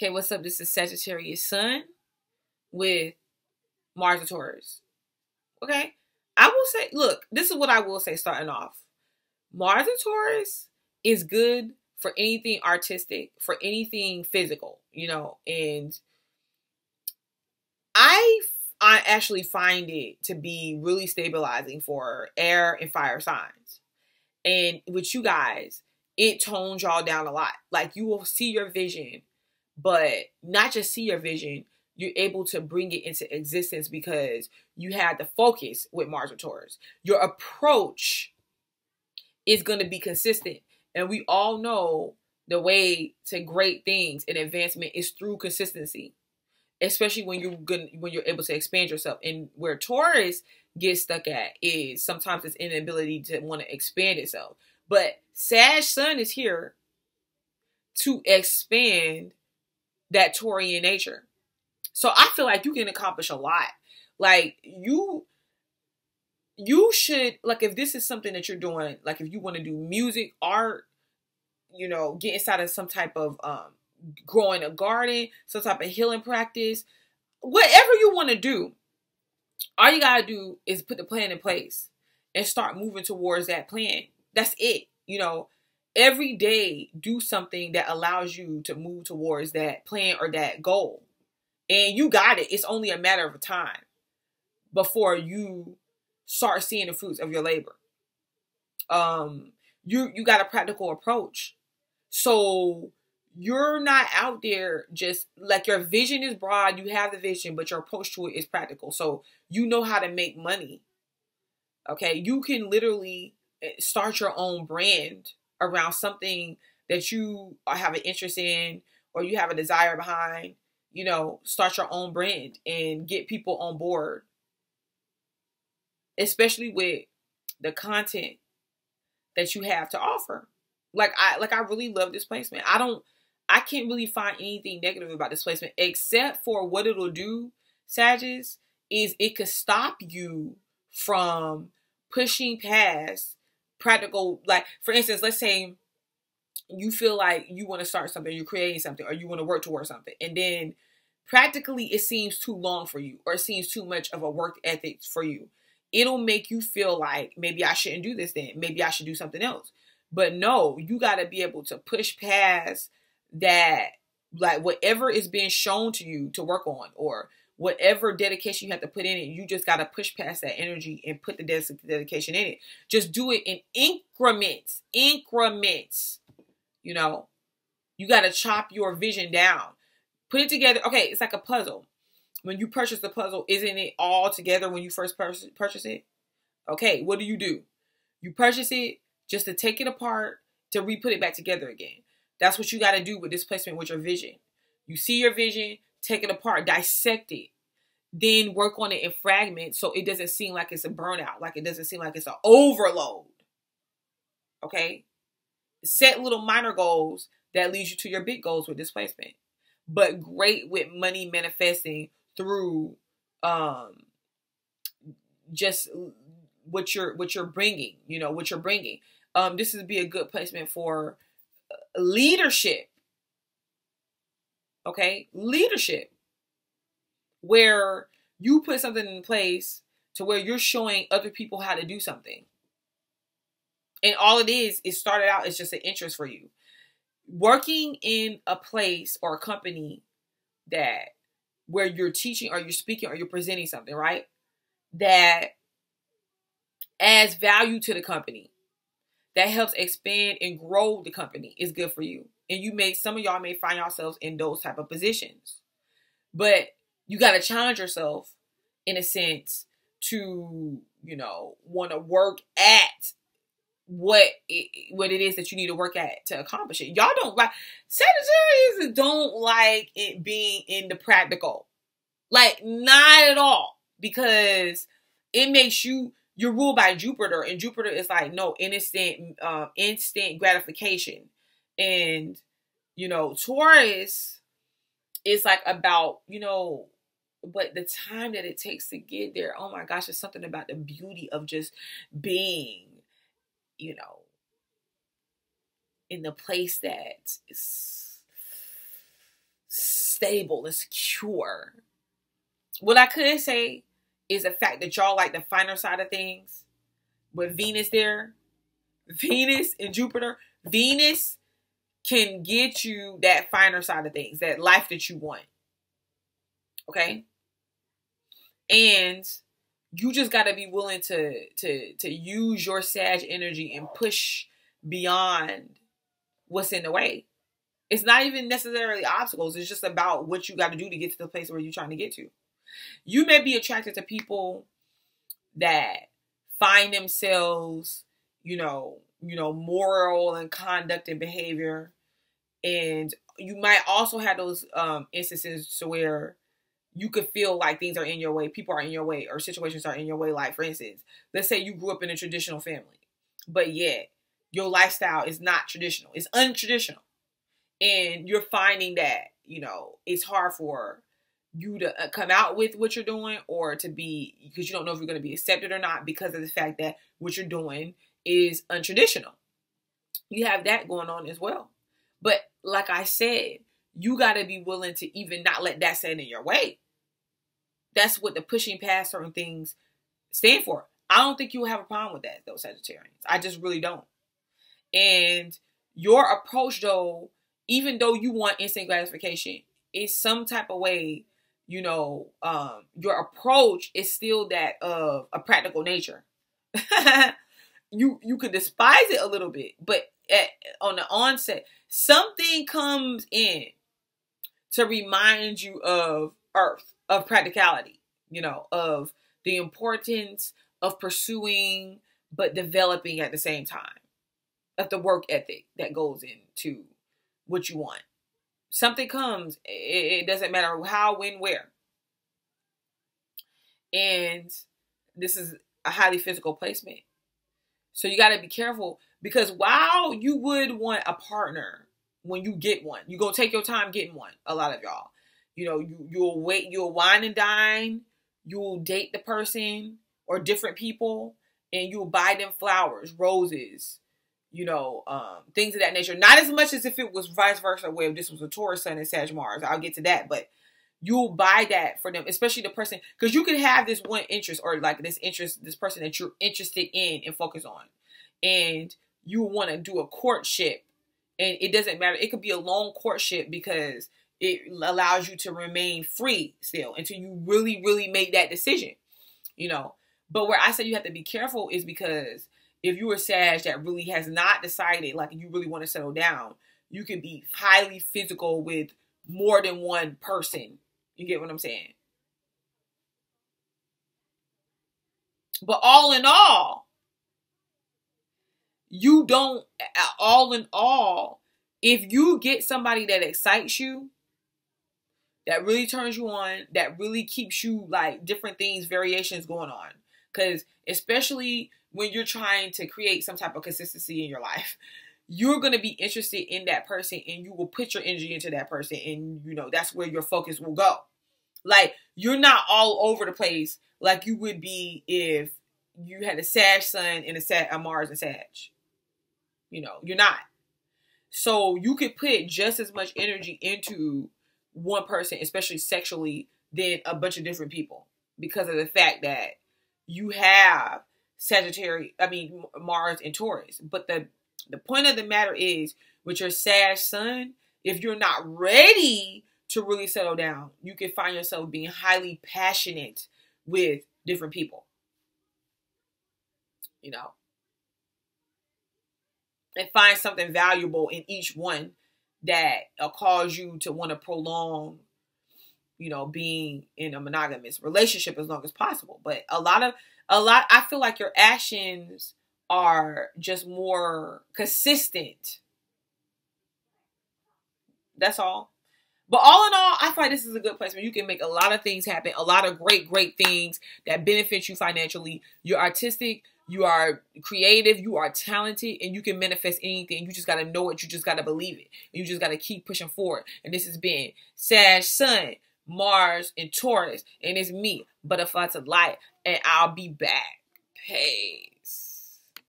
Okay, what's up? This is Sagittarius Sun with Mars and Taurus. Okay? I will say, look, this is what I will say starting off. Mars and Taurus is good for anything artistic, for anything physical, and I actually find it to be really stabilizing for air and fire signs. And with you guys, it tones y'all down a lot. Like, you will see your vision, but not just see your vision, you're able to bring it into existence because you had the focus with Mars or Taurus. Your approach is going to be consistent. And we all know the way to great things and advancement is through consistency, especially when you're able to expand yourself. And where Taurus gets stuck at is sometimes its inability to want to expand itself. But Sag Sun is here to expand that Taurian nature. So I feel like you can accomplish a lot. Like, you should, like, if this is something that you're doing, like if you want to do music, art, get inside of some type of growing a garden, some type of healing practice, whatever you want to do, all you got to do is put the plan in place and start moving towards that plan. That's it. Every day do something that allows you to move towards that plan or that goal. And you got it. It's only a matter of time before you start seeing the fruits of your labor. You got a practical approach. So you're not out there just like, your vision is broad. You have the vision, but your approach to it is practical. So you know how to make money. Okay. You can literally start your own brand around something that you have an interest in or you have a desire behind. Start your own brand and get people on board, especially with the content that you have to offer. Like I really love this placement. I can't really find anything negative about this placement, except for what it'll do, Sagittarius, is it could stop you from pushing past practical. Like, for instance, let's say you feel like you want to start something, you're creating something, or you want to work towards something, and then practically it seems too long for you, or it seems too much of a work ethic for you. It'll make you feel like, maybe I shouldn't do this then. Maybe I should do something else. But no, you got to be able to push past that, like, whatever is being shown to you to work on, or whatever dedication you have to put in it, you just got to push past that energy and put the dedication in it. Just do it in increments. You got to chop your vision down. Put it together. Okay, it's like a puzzle. When you purchase the puzzle, isn't it all together when you first purchase it? Okay, what do? You purchase it just to take it apart, to re-put it back together again. That's what you got to do with this placement with your vision. You see your vision, take it apart, dissect it, then work on it in fragments so it doesn't seem like it's a burnout, like it doesn't seem like it's an overload. Okay? Set little minor goals that lead you to your big goals with this placement. But great with money manifesting through just what you're bringing, what you're bringing. This would be a good placement for leadership. Okay? Leadership. Where you put something in place to where you're showing other people how to do something. And all it is started out as just an interest for you. Working in a place or a company where you're teaching or you're speaking or you're presenting something, right? That adds value to the company, that helps expand and grow the company, is good for you. And some of y'all may find yourselves in those type of positions. But you got to challenge yourself in a sense to, want to work at what it is that you need to work at to accomplish it. Y'all don't like, Sagittarius don't like it being in the practical. Like, not at all. Because it makes you're ruled by Jupiter, and Jupiter is like, no, instant gratification. And, Taurus is like about, but the time that it takes to get there, oh my gosh, there's something about the beauty of just being, in the place that is stable and secure. What I could say is the fact that y'all like the finer side of things. With Venus there, Venus and Jupiter, Venus can get you that finer side of things, that life that you want. Okay? And you just got to be willing to use your Sag energy and push beyond what's in the way. It's not even necessarily obstacles. It's just about what you got to do to get to the place where you're trying to get to. You may be attracted to people that find themselves, moral and conduct and behavior. And you might also have those instances where you could feel like things are in your way, people are in your way, or situations are in your way. Like, for instance, let's say you grew up in a traditional family, but yet your lifestyle is not traditional. It's untraditional. And you're finding that, it's hard for you to come out with what you're doing, or to be, because you don't know if you're going to be accepted or not, because of the fact that what you're doing is untraditional. You have that going on as well. But like I said, you got to be willing to even not let that stand in your way. That's what the pushing past certain things stand for. I don't think you'll have a problem with that, though, Sagittarians. I just really don't. And your approach, though, even though you want instant gratification, is some type of way, your approach is still that of a practical nature. You could despise it a little bit, but on the onset, something comes in to remind you of Earth, of practicality, of the importance of pursuing but developing at the same time, of the work ethic that goes into what you want. Something comes, it doesn't matter how, when, where. And this is a highly physical placement. So you got to be careful, because while you would want a partner when you get one, you're going to take your time getting one. A lot of y'all, you'll wait, you'll wine and dine, you'll date the person or different people, and you'll buy them flowers, roses, things of that nature. Not as much as if it was vice versa, where this was a Taurus sun and Sag Mars. I'll get to that, but you'll buy that for them, especially the person, because you can have this one interest, or like this person that you're interested in and focus on, and you want to do a courtship, and it doesn't matter. It could be a long courtship because it allows you to remain free still until you really, really make that decision, But where I say you have to be careful is because if you're a Sag that really has not decided, like, you really want to settle down, you can be highly physical with more than one person. You get what I'm saying? But all in all, if you get somebody that excites you, that really turns you on, that really keeps you, like, different things, variations going on. Because especially when you're trying to create some type of consistency in your life, you're going to be interested in that person, and you will put your energy into that person, and that's where your focus will go. Like, you're not all over the place like you would be if you had a Sag sun and a Mars and Sag. You're not. So you could put just as much energy into one person, especially sexually, than a bunch of different people, because of the fact that you have Mars and Taurus. But the point of the matter is, with your Sag sun, if you're not ready to really settle down, you can find yourself being highly passionate with different people. And find something valuable in each one that cause you to want to prolong, being in a monogamous relationship as long as possible. But I feel like your actions are just more consistent. That's all. But all in all, I feel like this is a good place where you can make a lot of things happen. A lot of great, great things that benefit you financially. You're artistic. You are creative. You are talented. And you can manifest anything. You just got to know it. You just got to believe it. And you just got to keep pushing forward. And this has been Sag Sun, Mars, and Taurus. And it's me, Butterfly to Light. And I'll be back. Peace.